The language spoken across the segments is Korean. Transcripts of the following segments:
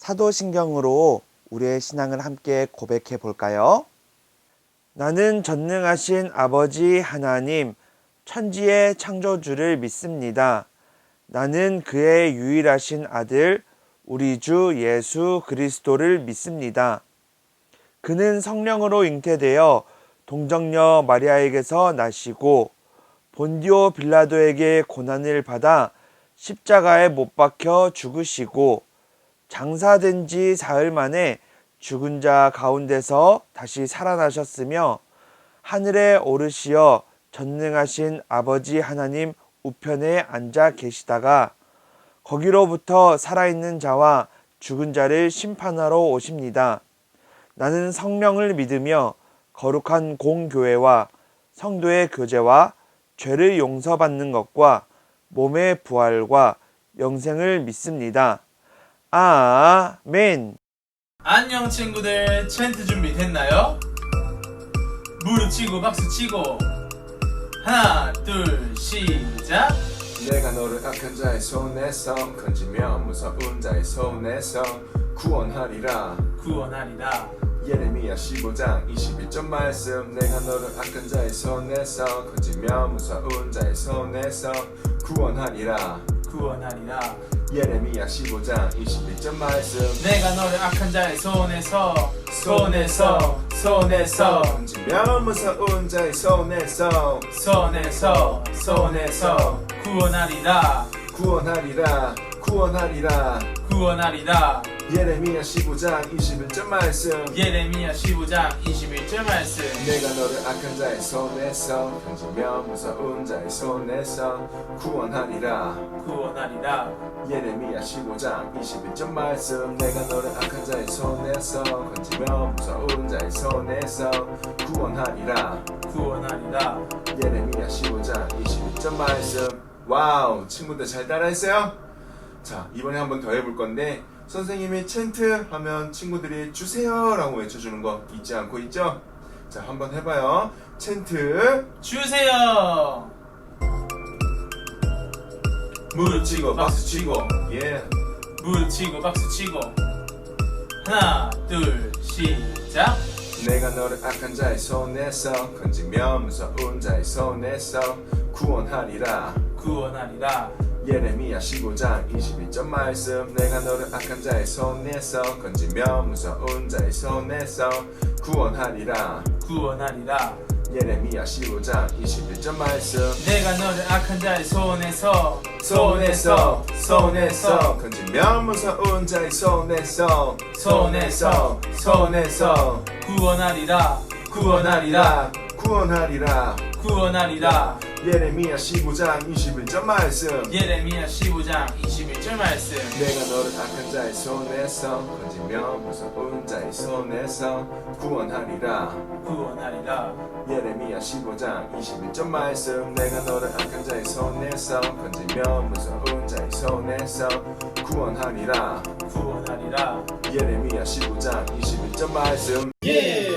사도신경으로 우리의 신앙을 함께 고백해 볼까요? 나는 전능하신 아버지 하나님, 천지의 창조주를 믿습니다. 나는 그의 유일하신 아들, 우리 주 예수 그리스도를 믿습니다. 그는 성령으로 잉태되어 동정녀 마리아에게서 나시고 본디오 빌라도에게 고난을 받아 십자가에 못 박혀 죽으시고 장사된 지 사흘 만에 죽은 자 가운데서 다시 살아나셨으며 하늘에 오르시어 전능하신 아버지 하나님 우편에 앉아 계시다가 거기로부터 살아있는 자와 죽은 자를 심판하러 오십니다. 나는 성령을 믿으며 거룩한 공교회와 성도의 교제와 죄를 용서받는 것과 몸의 부활과 영생을 믿습니다. 아멘. 안녕 친구들, 챈트 준비됐나요? 무릎 치고 박수 치고 하나 둘 시작. 내가 너를 악한 자의 손에서 건지며 무서운 자의 손에서 구원하리라. 구원하리라. 예레미야 15장 21절 말씀. 내가 너를 악한 자의 손에서 건지며 무서운 자의 손에서 구원하리라. 구원하리라. 예레미야 15장 21절 말씀. 내가 너를 악한 자의 손에서 건지며 무서운 자의 손에서 구원하리라. 구원하리라. 구원하리라. 구원하리라. 예레미야 15장 21절 말씀. 예레미야 15장 21절 말씀. 내가 너를 악한 자의 손에서 건지며 무서운 자의 손에서 구원하리라. 구원하리라. 예레미야 15장 21절 말씀. 내가 너를 악한 자의 손에서 건지며 무서운 자의 손에서 구원하리라. 구원하리라. 예레미야 15장 21절 말씀. 와우, 친구들 잘 따라했어요? 자, 이번에 한번 더 해볼 건데 선생님이 챈트 하면 친구들이 주세요 라고 외쳐주는 거 잊지 않고 있죠? 자, 한번 해봐요. 챈트 주세요. 무릎 치고 박수 치고 예. 무릎 치고 박수 치고 하나 둘 시작. 내가 너를 악한 자의 손에서 건지며 무서운 자의 손에서 구원하리라. 구원하리라. 예레미야 15장 22절 말씀. 내가 너를 악한 자의 손에서 건지며 무서운 자의 손에서 구원하리라. 구원하리라. 예레미야 15장 21절 말씀. 내가 너를 악한 자의 손에서 건지며 무서운 자의 손에서 구원하리라. 구원하리라. 구원하리라. 구원하리라. 예레미야 15장 21절 말씀. 예레미야 15장 21절 말씀. 내가 너를 악한 자의 손에서 건지며 무서운 자의 손에서 구원하리라. 구원하리라. 예레미야 15장 21절 말씀. 내가 너를 악한 자의 손에서 건지며 무서운 자의 손에서 구원하리라. 구원하리라. 예레미야 15장 21절 말씀. 예.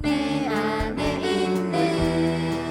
내 안에 있는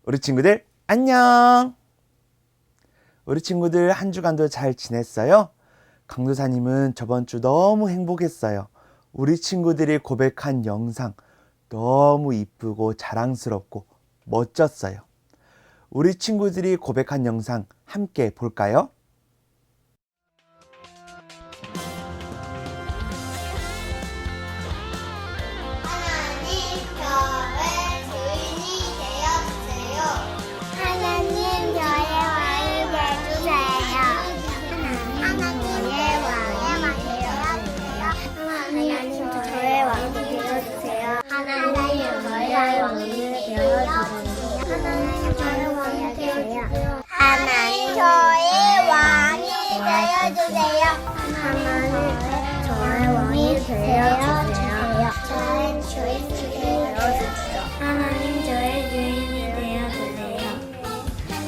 우리 친구들 안녕. 우리 친구들 한 주간도 잘 지냈어요? 강도사님은 저번 주 너무 행복했어요. 우리 친구들이 고백한 영상 너무 이쁘고 자랑스럽고 멋졌어요. 우리 친구들이 고백한 영상 함께 볼까요? 하나님 저의 왕이 되어주세요. 하나님 저의 왕이 되어주세요. 하나님 저의 왕이 되어주세요. 하나님 저의 왕이 되어주세요. 하나님 저의 왕이 되어주세요. 하나님 저의 왕이 되어주세요. 하나님 저의 왕이 되어주세요. 저의 주인이 되어주세요. 하나님 저의 주인이 되어주세요.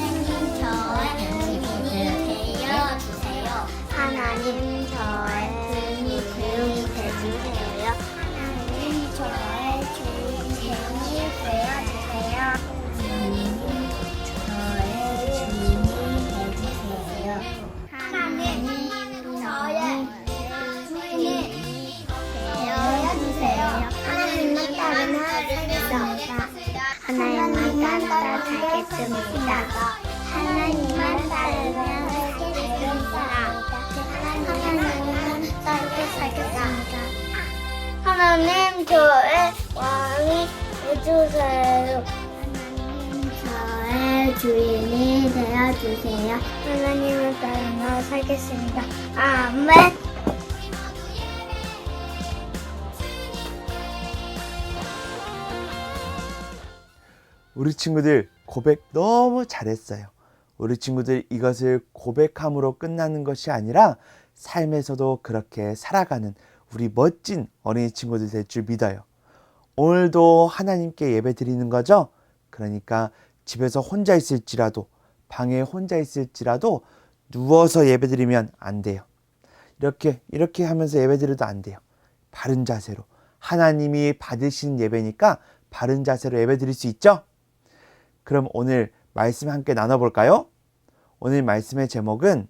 하나님 저의 주인이 되어주세요. 하나님 저의 주인이 되어주세요. 하나님 저의 주인이 되어주세요. 하나님 저의 주인이 되어주세요. 하나님만 따르면 살겠습니다. 하나님만 따라 살겠습니다. 하나님만 따르면 살겠습니다. 하나님만 따르게 살겠습니다. 하나님 저의 왕이 되어주세요. 하나님 저의 주인이 되어주세요. 하나님을 따르며 살겠습니다. 아멘. 우리 친구들 고백 너무 잘했어요. 우리 친구들 이것을 고백함으로 끝나는 것이 아니라 삶에서도 그렇게 살아가는 우리 멋진 어린이 친구들 될 줄 믿어요. 오늘도 하나님께 예배 드리는 거죠? 그러니까 집에서 혼자 있을지라도, 방에 혼자 있을지라도 누워서 예배 드리면 안 돼요. 이렇게 하면서 예배 드려도 안 돼요. 바른 자세로. 하나님이 받으신 예배니까 바른 자세로 예배 드릴 수 있죠? 그럼 오늘 말씀 함께 나눠볼까요? 오늘 말씀의 제목은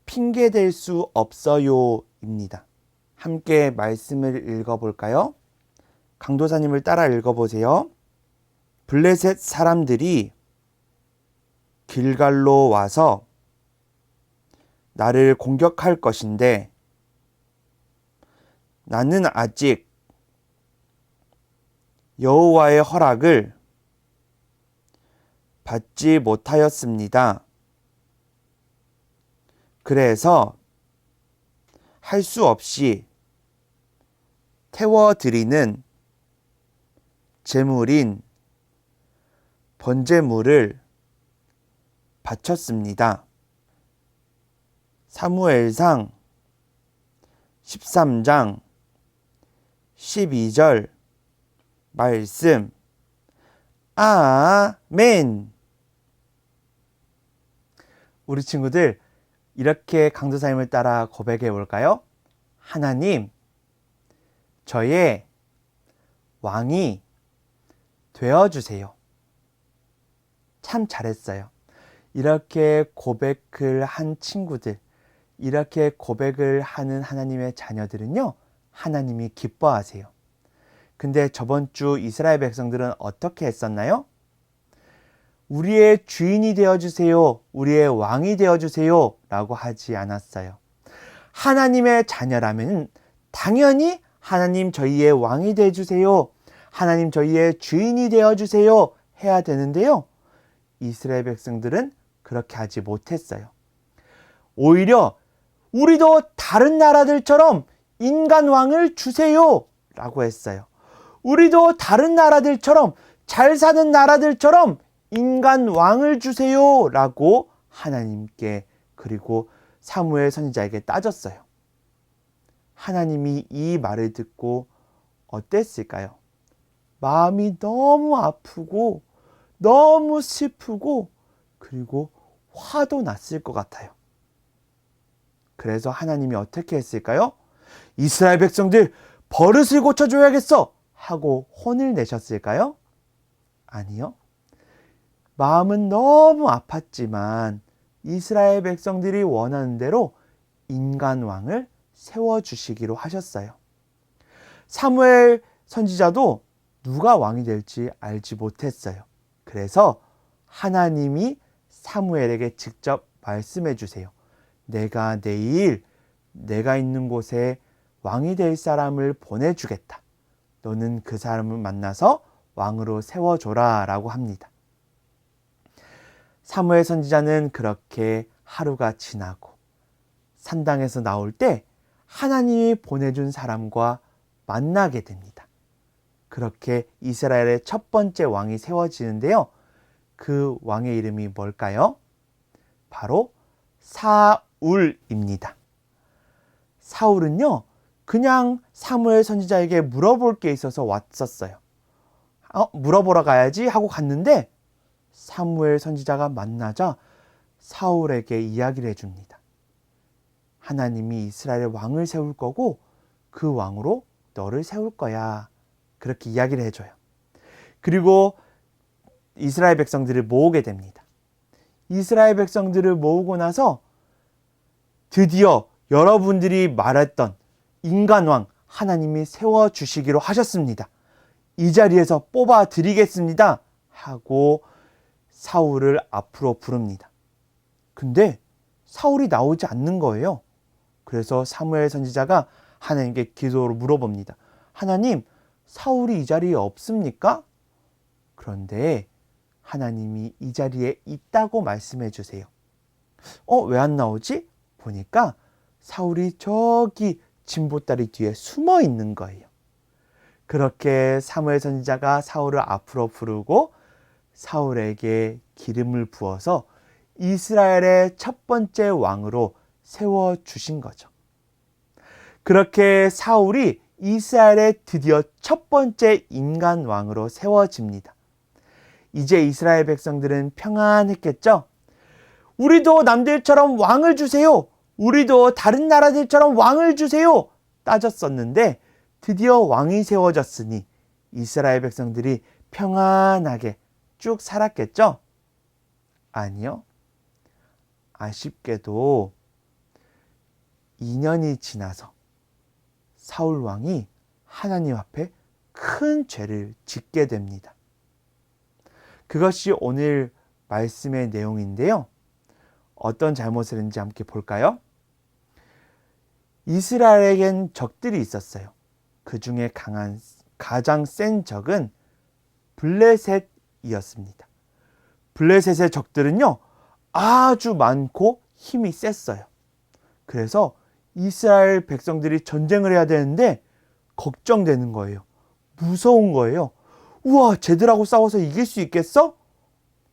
핑계댈 수 없어요 입니다. 함께 말씀을 읽어볼까요? 강도사님을 따라 읽어보세요. 블레셋 사람들이 길갈로 와서 나를 공격할 것인데 나는 아직 여호와의 허락을 받지 못하였습니다. 그래서 할 수 없이 태워드리는 제물인 번제물을 바쳤습니다. 사무엘상 13장 12절 말씀. 아멘. 우리 친구들 이렇게 강도사님을 따라 고백해 볼까요? 하나님, 저의 왕이 되어주세요. 참 잘했어요. 이렇게 고백을 한 친구들, 이렇게 고백을 하는 하나님의 자녀들은요, 하나님이 기뻐하세요. 근데 저번 주 이스라엘 백성들은 어떻게 했었나요? 우리의 주인이 되어주세요. 우리의 왕이 되어주세요. 라고 하지 않았어요. 하나님의 자녀라면 당연히 하나님 저희의 왕이 되어주세요. 하나님 저희의 주인이 되어주세요. 해야 되는데요. 이스라엘 백성들은 그렇게 하지 못했어요. 오히려 우리도 다른 나라들처럼 인간 왕을 주세요. 라고 했어요. 우리도 다른 나라들처럼 잘 사는 나라들처럼 인간 왕을 주세요 라고 하나님께 그리고 사무엘 선지자에게 따졌어요. 하나님이 이 말을 듣고 어땠을까요? 마음이 너무 아프고 너무 슬프고 그리고 화도 났을 것 같아요. 그래서 하나님이 어떻게 했을까요? 이스라엘 백성들 버릇을 고쳐줘야겠어 하고 혼을 내셨을까요? 아니요. 마음은 너무 아팠지만 이스라엘 백성들이 원하는 대로 인간 왕을 세워주시기로 하셨어요. 사무엘 선지자도 누가 왕이 될지 알지 못했어요. 그래서 하나님이 사무엘에게 직접 말씀해 주세요. 내가 내일 내가 있는 곳에 왕이 될 사람을 보내주겠다. 너는 그 사람을 만나서 왕으로 세워줘라 라고 합니다. 사무엘 선지자는 그렇게 하루가 지나고 산당에서 나올 때 하나님이 보내준 사람과 만나게 됩니다. 그렇게 이스라엘의 첫 번째 왕이 세워지는데요. 그 왕의 이름이 뭘까요? 바로 사울입니다. 사울은요, 그냥 사무엘 선지자에게 물어볼 게 있어서 왔었어요. 물어보러 가야지 하고 갔는데 사무엘 선지자가 만나자 사울에게 이야기를 해줍니다. 하나님이 이스라엘의 왕을 세울 거고 그 왕으로 너를 세울 거야. 그렇게 이야기를 해줘요. 그리고 이스라엘 백성들을 모으게 됩니다. 이스라엘 백성들을 모으고 나서 드디어 여러분들이 말했던 인간왕 하나님이 세워주시기로 하셨습니다. 이 자리에서 뽑아드리겠습니다. 하고 사울을 앞으로 부릅니다. 근데 사울이 나오지 않는 거예요. 그래서 사무엘 선지자가 하나님께 기도로 물어봅니다. 하나님, 사울이 이 자리에 없습니까? 그런데 하나님이 이 자리에 있다고 말씀해 주세요. 왜 안 나오지? 보니까 사울이 저기 진보다리 뒤에 숨어 있는 거예요. 그렇게 사무엘 선지자가 사울을 앞으로 부르고 사울에게 기름을 부어서 이스라엘의 첫 번째 왕으로 세워주신 거죠. 그렇게 사울이 이스라엘의 드디어 첫 번째 인간 왕으로 세워집니다. 이제 이스라엘 백성들은 평안했겠죠? 우리도 남들처럼 왕을 주세요. 우리도 다른 나라들처럼 왕을 주세요. 따졌었는데 드디어 왕이 세워졌으니 이스라엘 백성들이 평안하게 쭉 살았겠죠? 아니요. 아쉽게도 2년이 지나서 사울 왕이 하나님 앞에 큰 죄를 짓게 됩니다. 그것이 오늘 말씀의 내용인데요. 어떤 잘못을 했는지 함께 볼까요? 이스라엘에겐 적들이 있었어요. 그 중에 가장 센 적은 블레셋이었습니다. 블레셋의 적들은요, 아주 많고 힘이 셌어요. 그래서 이스라엘 백성들이 전쟁을 해야 되는데 걱정되는 거예요. 무서운 거예요. 우와, 쟤들하고 싸워서 이길 수 있겠어?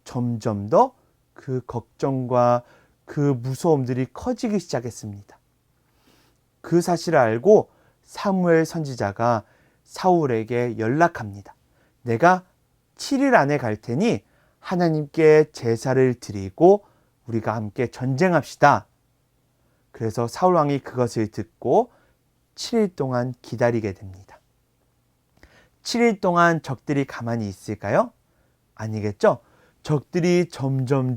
점점 더 그 걱정과 그 무서움들이 커지기 시작했습니다. 그 사실을 알고 사무엘 선지자가 사울에게 연락합니다. 내가 7일 안에 갈 테니 하나님께 제사를 드리고 우리가 함께 전쟁합시다. 그래서 사울 왕이 그것을 듣고 7일 동안 기다리게 됩니다. 7일 동안 적들이 가만히 있을까요? 아니겠죠? 적들이 점점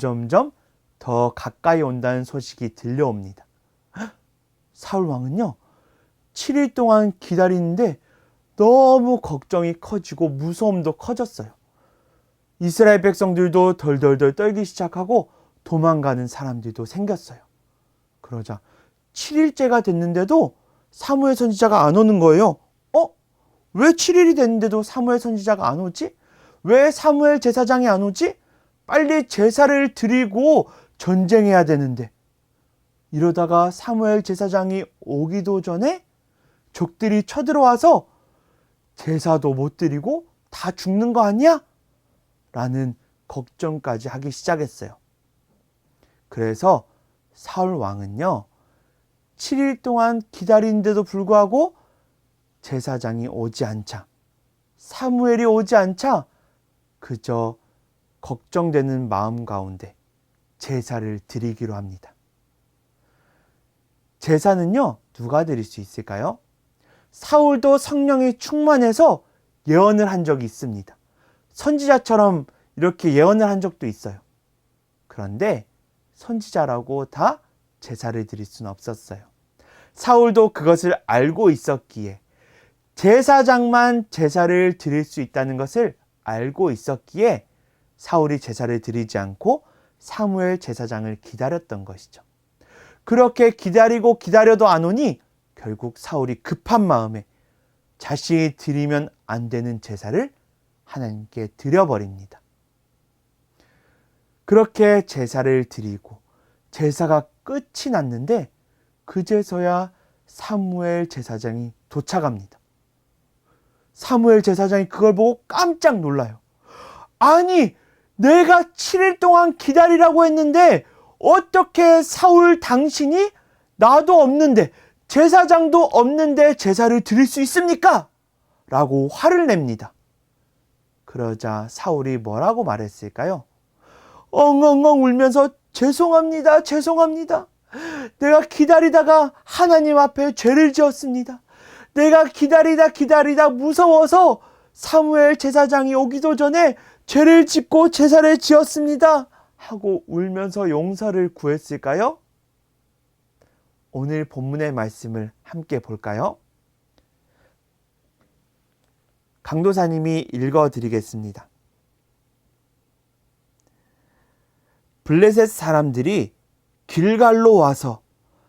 더 가까이 온다는 소식이 들려옵니다. 사울 왕은요, 7일 동안 기다리는데 너무 걱정이 커지고 무서움도 커졌어요. 이스라엘 백성들도 덜덜덜 떨기 시작하고 도망가는 사람들도 생겼어요. 그러자 7일째가 됐는데도 사무엘 선지자가 안 오는 거예요. 왜 7일이 됐는데도 사무엘 선지자가 안 오지? 왜 사무엘 제사장이 안 오지? 빨리 제사를 드리고 전쟁해야 되는데. 이러다가 사무엘 제사장이 오기도 전에 적들이 쳐들어와서 제사도 못 드리고 다 죽는 거 아니야? 라는 걱정까지 하기 시작했어요. 그래서 사울 왕은요, 7일 동안 기다리는데도 불구하고 제사장이 오지 않자, 사무엘이 오지 않자 그저 걱정되는 마음 가운데 제사를 드리기로 합니다. 제사는요, 누가 드릴 수 있을까요? 사울도 성령이 충만해서 예언을 한 적이 있습니다. 선지자처럼 이렇게 예언을 한 적도 있어요. 그런데 선지자라고 다 제사를 드릴 수는 없었어요. 사울도 그것을 알고 있었기에, 제사장만 제사를 드릴 수 있다는 것을 알고 있었기에 사울이 제사를 드리지 않고 사무엘 제사장을 기다렸던 것이죠. 그렇게 기다리고 기다려도 안 오니 결국 사울이 급한 마음에 자신이 드리면 안 되는 제사를 하나님께 드려버립니다. 그렇게 제사를 드리고 제사가 끝이 났는데 그제서야 사무엘 제사장이 도착합니다. 사무엘 제사장이 그걸 보고 깜짝 놀라요. 아니, 내가 7일 동안 기다리라고 했는데 어떻게 사울 당신이 나도 없는데 제사장도 없는데 제사를 드릴 수 있습니까? 라고 화를 냅니다. 그러자 사울이 뭐라고 말했을까요? 엉엉엉 울면서 죄송합니다. 죄송합니다. 내가 기다리다가 하나님 앞에 죄를 지었습니다. 내가 기다리다 무서워서 사무엘 제사장이 오기도 전에 죄를 짓고 제사를 지었습니다. 하고 울면서 용서를 구했을까요? 오늘 본문의 말씀을 함께 볼까요? 강도사님이 읽어드리겠습니다. 블레셋 사람들이 길갈로 와서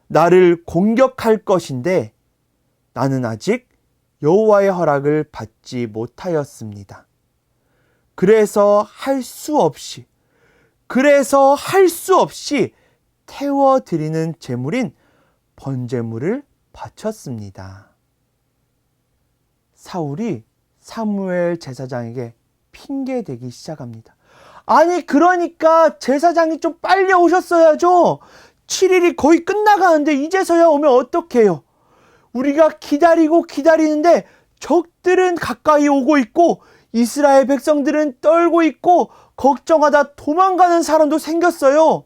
나를 공격할 것인데 나는 아직 여호와의 허락을 받지 못하였습니다. 그래서 할 수 없이 태워드리는 제물인 번제물을 바쳤습니다. 사울이 사무엘 제사장에게 핑계대기 시작합니다. 아니, 그러니까 제사장이 좀 빨리 오셨어야죠. 7일이 거의 끝나가는데 이제서야 오면 어떡해요? 우리가 기다리는데 적들은 가까이 오고 있고 이스라엘 백성들은 떨고 있고 걱정하다 도망가는 사람도 생겼어요.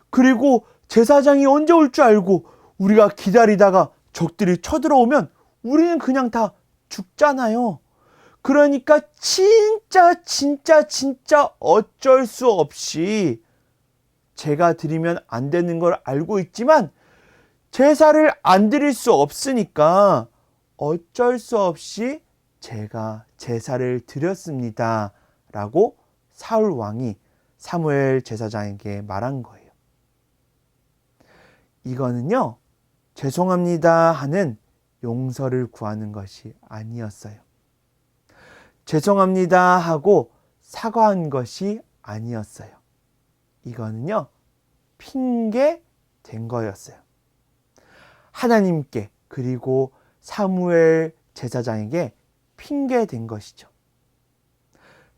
그리고 제사장이 언제 올 줄 알고 우리가 기다리다가 적들이 쳐들어오면 우리는 그냥 다 죽잖아요. 그러니까 진짜 어쩔 수 없이 제가 드리면 안 되는 걸 알고 있지만 제사를 안 드릴 수 없으니까 어쩔 수 없이 제가 제사를 드렸습니다. 라고 사울 왕이 사무엘 제사장에게 말한 거예요. 이거는요, 죄송합니다 하는 용서를 구하는 것이 아니었어요. 죄송합니다 하고 사과한 것이 아니었어요. 이거는요, 핑계 된 거였어요. 하나님께 그리고 사무엘 제사장에게 핑계 된 것이죠.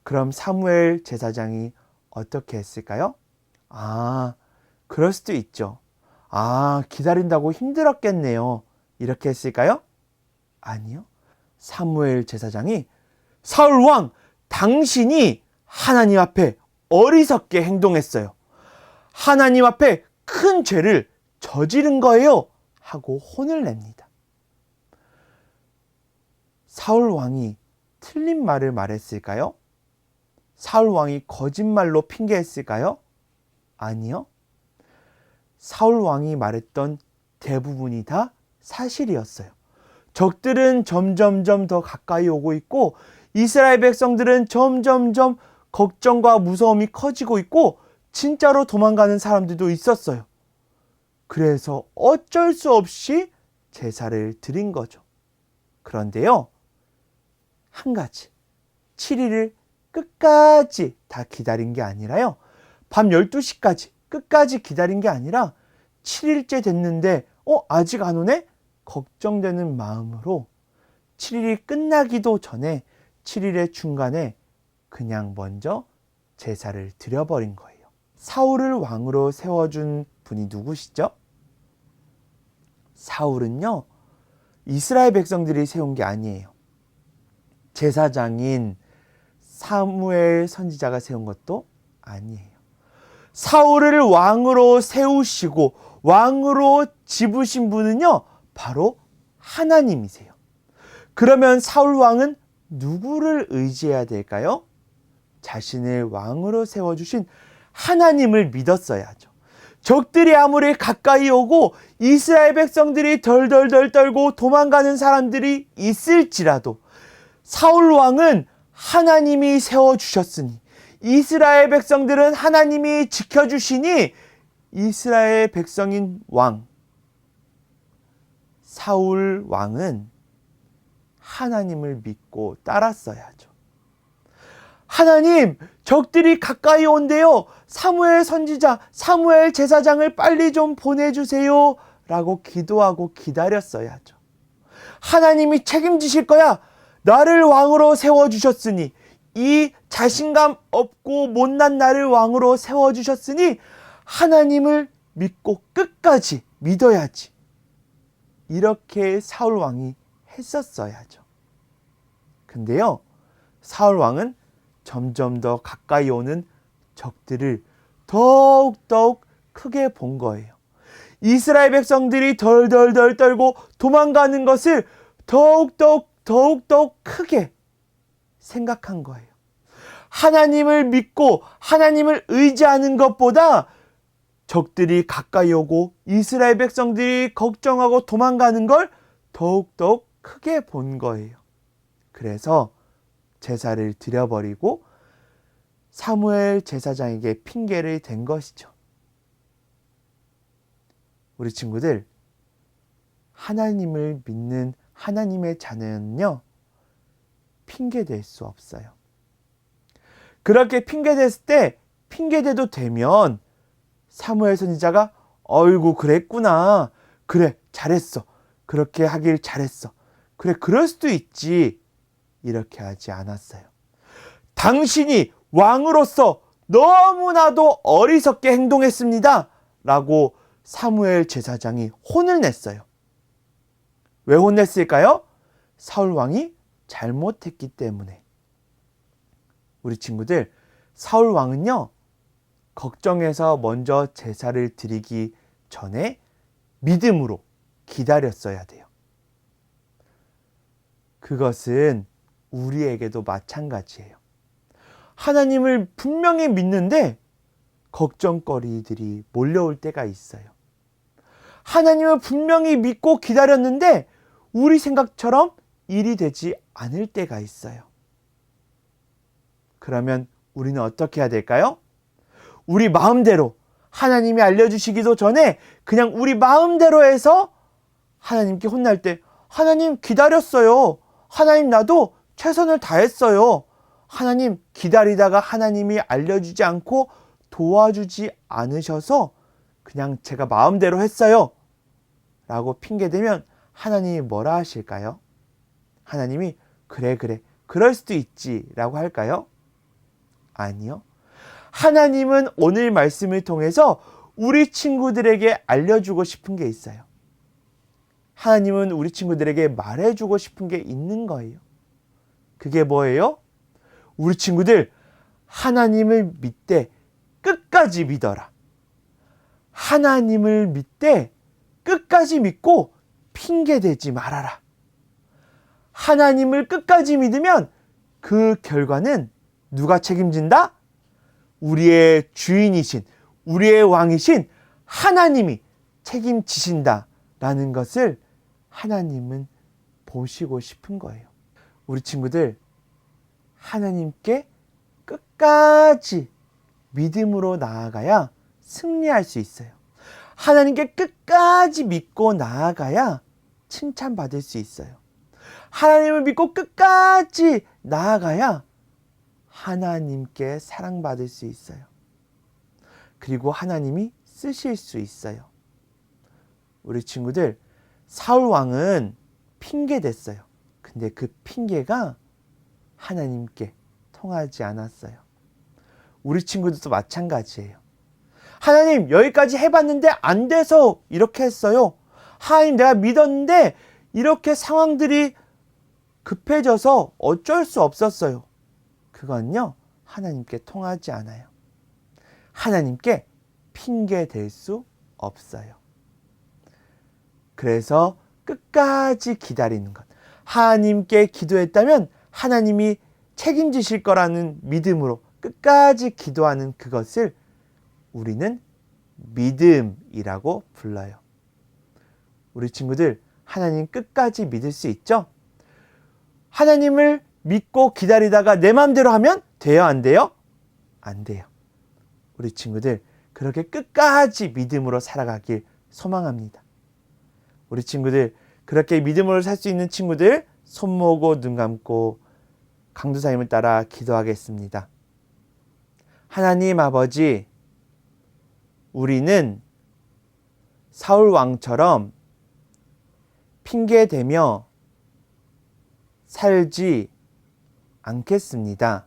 그럼 사무엘 제사장이 어떻게 했을까요? 그럴 수도 있죠. 기다린다고 힘들었겠네요. 이렇게 했을까요? 아니요. 사무엘 제사장이 사울 왕, 당신이 하나님 앞에 어리석게 행동했어요. 하나님 앞에 큰 죄를 저지른 거예요. 하고 혼을 냅니다. 사울 왕이 틀린 말을 말했을까요? 사울 왕이 거짓말로 핑계했을까요? 아니요. 사울 왕이 말했던 대부분이 다 사실이었어요. 적들은 점점점 더 가까이 오고 있고 이스라엘 백성들은 점점점 걱정과 무서움이 커지고 있고 진짜로 도망가는 사람들도 있었어요. 그래서 어쩔 수 없이 제사를 드린 거죠. 그런데요, 한 가지, 7일을 끝까지 다 기다린 게 아니라요, 밤 12시까지 끝까지 기다린 게 아니라 7일째 됐는데 아직 안 오네? 걱정되는 마음으로 7일이 끝나기도 전에 7일의 중간에 그냥 먼저 제사를 드려버린 거예요. 사울을 왕으로 세워준 분이 누구시죠? 사울은요, 이스라엘 백성들이 세운 게 아니에요. 제사장인 사무엘 선지자가 세운 것도 아니에요. 사울을 왕으로 세우시고 왕으로 집으신 분은요, 바로 하나님이세요. 그러면 사울 왕은 누구를 의지해야 될까요? 자신을 왕으로 세워주신 하나님을 믿었어야죠. 적들이 아무리 가까이 오고 이스라엘 백성들이 덜덜덜 떨고 도망가는 사람들이 있을지라도 사울 왕은 하나님이 세워주셨으니, 이스라엘 백성들은 하나님이 지켜주시니 이스라엘 백성인 왕 사울 왕은 하나님을 믿고 따랐어야죠. 하나님, 적들이 가까이 온대요. 사무엘 선지자, 사무엘 제사장을 빨리 좀 보내주세요 라고 기도하고 기다렸어야죠. 하나님이 책임지실 거야. 나를 왕으로 세워주셨으니, 이 자신감 없고 못난 나를 왕으로 세워주셨으니 하나님을 믿고 끝까지 믿어야지. 이렇게 사울 왕이 했었어야죠. 근데요, 사울 왕은 점점 더 가까이 오는 적들을 더욱더욱 크게 본 거예요. 이스라엘 백성들이 덜덜덜 떨고 도망가는 것을 더욱더욱 크게 생각한 거예요. 하나님을 믿고 하나님을 의지하는 것보다 적들이 가까이 오고 이스라엘 백성들이 걱정하고 도망가는 걸 더욱더욱 크게 본 거예요. 그래서 제사를 드려버리고 사무엘 제사장에게 핑계를 댄 것이죠. 우리 친구들, 하나님을 믿는 하나님의 자녀는요, 핑계댈 수 없어요. 그렇게 핑계댔을 때 핑계대도 되면 사무엘 선지자가 어이구 그랬구나, 그래 잘했어, 그렇게 하길 잘했어, 그래 그럴 수도 있지, 이렇게 하지 않았어요. 당신이 왕으로서 너무나도 어리석게 행동했습니다 라고 사무엘 제사장이 혼을 냈어요. 왜 혼냈을까요? 사울 왕이 잘못했기 때문에. 우리 친구들, 사울 왕은요, 걱정해서 먼저 제사를 드리기 전에 믿음으로 기다렸어야 돼요. 그것은 우리에게도 마찬가지예요. 하나님을 분명히 믿는데 걱정거리들이 몰려올 때가 있어요. 하나님을 분명히 믿고 기다렸는데 우리 생각처럼 일이 되지 않을 때가 있어요. 그러면 우리는 어떻게 해야 될까요? 우리 마음대로, 하나님이 알려주시기도 전에 그냥 우리 마음대로 해서 하나님께 혼날 때, 하나님 기다렸어요. 하나님 나도 최선을 다했어요. 하나님 기다리다가 하나님이 알려주지 않고 도와주지 않으셔서 그냥 제가 마음대로 했어요 라고 핑계대면 하나님이 뭐라 하실까요? 하나님이 그래 그럴 수도 있지 라고 할까요? 아니요. 하나님은 오늘 말씀을 통해서 우리 친구들에게 알려주고 싶은 게 있어요. 하나님은 우리 친구들에게 말해주고 싶은 게 있는 거예요. 그게 뭐예요? 우리 친구들, 하나님을 믿되 끝까지 믿어라. 하나님을 믿되 끝까지 믿고 핑계대지 말아라. 하나님을 끝까지 믿으면 그 결과는 누가 책임진다? 우리의 주인이신, 우리의 왕이신 하나님이 책임지신다 라는 것을 하나님은 보시고 싶은 거예요. 우리 친구들, 하나님께 끝까지 믿음으로 나아가야 승리할 수 있어요. 하나님께 끝까지 믿고 나아가야 칭찬받을 수 있어요. 하나님을 믿고 끝까지 나아가야 하나님께 사랑받을 수 있어요. 그리고 하나님이 쓰실 수 있어요. 우리 친구들, 사울 왕은 핑계댔어요. 근데 그 핑계가 하나님께 통하지 않았어요. 우리 친구들도 마찬가지예요. 하나님, 여기까지 해봤는데 안 돼서 이렇게 했어요. 하나님, 내가 믿었는데 이렇게 상황들이 급해져서 어쩔 수 없었어요. 그건요, 하나님께 통하지 않아요. 하나님께 핑계 댈 수 없어요. 그래서 끝까지 기다리는 것. 하나님께 기도했다면 하나님이 책임지실 거라는 믿음으로 끝까지 기도하는 그것을 우리는 믿음이라고 불러요. 우리 친구들, 하나님 끝까지 믿을 수 있죠? 하나님을 믿고 기다리다가 내 마음대로 하면 돼요, 안 돼요? 안 돼요. 우리 친구들, 그렇게 끝까지 믿음으로 살아가길 소망합니다. 우리 친구들, 그렇게 믿음으로 살 수 있는 친구들, 손 모으고 눈 감고 강도사님을 따라 기도하겠습니다. 하나님 아버지, 우리는 사울 왕처럼 핑계대며 살지 않겠습니다.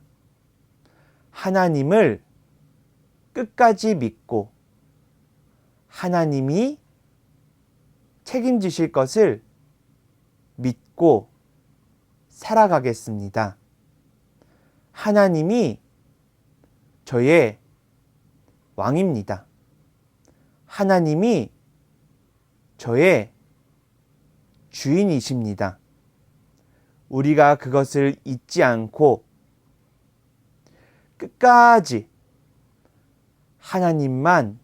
하나님을 끝까지 믿고 하나님이 책임지실 것을 믿고 살아가겠습니다. 하나님이 저의 왕입니다. 하나님이 저의 주인이십니다. 우리가 그것을 잊지 않고 끝까지 하나님만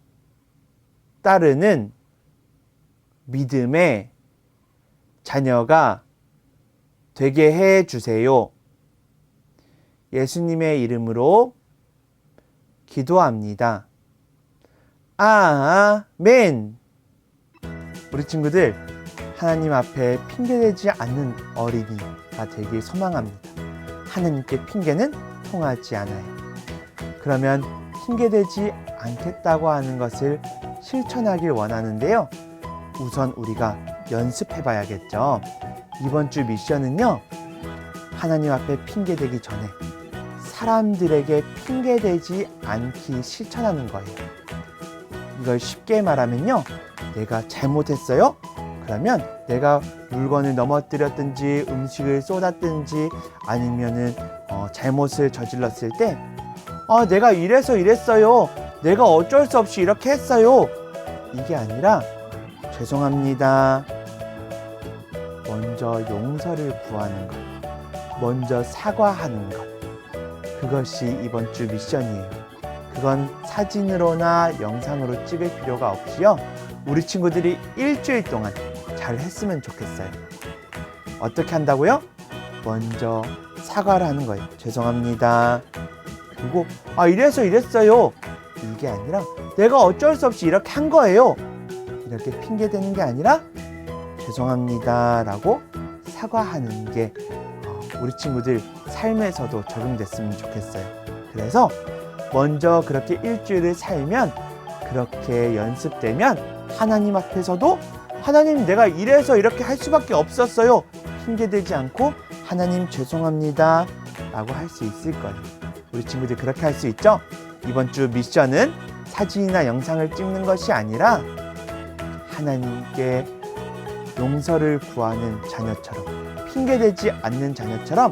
따르는 믿음의 자녀가 되게 해 주세요. 예수님의 이름으로 기도합니다. 아멘. 우리 친구들, 하나님 앞에 핑계대지 않는 어린이가 되길 소망합니다. 하나님께 핑계는 통하지 않아요. 그러면 핑계대지 않겠다고 하는 것을 실천하길 원하는데요. 우선 우리가 연습해 봐야겠죠. 이번 주 미션은요, 하나님 앞에 핑계대기 전에 사람들에게 핑계대지 않기 실천하는 거예요. 이걸 쉽게 말하면요, 내가 잘못했어요? 그러면 내가 물건을 넘어뜨렸든지 음식을 쏟았든지 아니면은 잘못을 저질렀을 때 내가 이래서 이랬어요. 내가 어쩔 수 없이 이렇게 했어요. 이게 아니라 죄송합니다. 먼저 용서를 구하는 것, 먼저 사과하는 것, 그것이 이번 주 미션이에요. 그건 사진으로나 영상으로 찍을 필요가 없이요, 우리 친구들이 일주일 동안 잘 했으면 좋겠어요. 어떻게 한다고요? 먼저 사과를 하는 거예요. 죄송합니다. 그리고 이래서 이랬어요. 이게 아니라 내가 어쩔 수 없이 이렇게 한 거예요. 이렇게 핑계대는 게 아니라 죄송합니다 라고 사과하는 게 우리 친구들 삶에서도 적용됐으면 좋겠어요. 그래서 먼저 그렇게 일주일을 살면, 그렇게 연습되면 하나님 앞에서도 하나님, 내가 이래서 이렇게 할 수밖에 없었어요. 핑계대지 않고 하나님 죄송합니다 라고 할 수 있을 거예요. 우리 친구들 그렇게 할 수 있죠? 이번 주 미션은 사진이나 영상을 찍는 것이 아니라 하나님께 용서를 구하는 자녀처럼, 핑계대지 않는 자녀처럼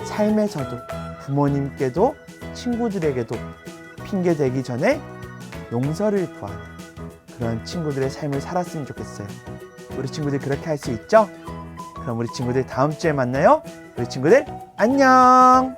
삶에서도 부모님께도 친구들에게도 핑계대기 전에 용서를 구하는 그런 친구들의 삶을 살았으면 좋겠어요. 우리 친구들 그렇게 할 수 있죠? 그럼 우리 친구들 다음 주에 만나요. 우리 친구들 안녕.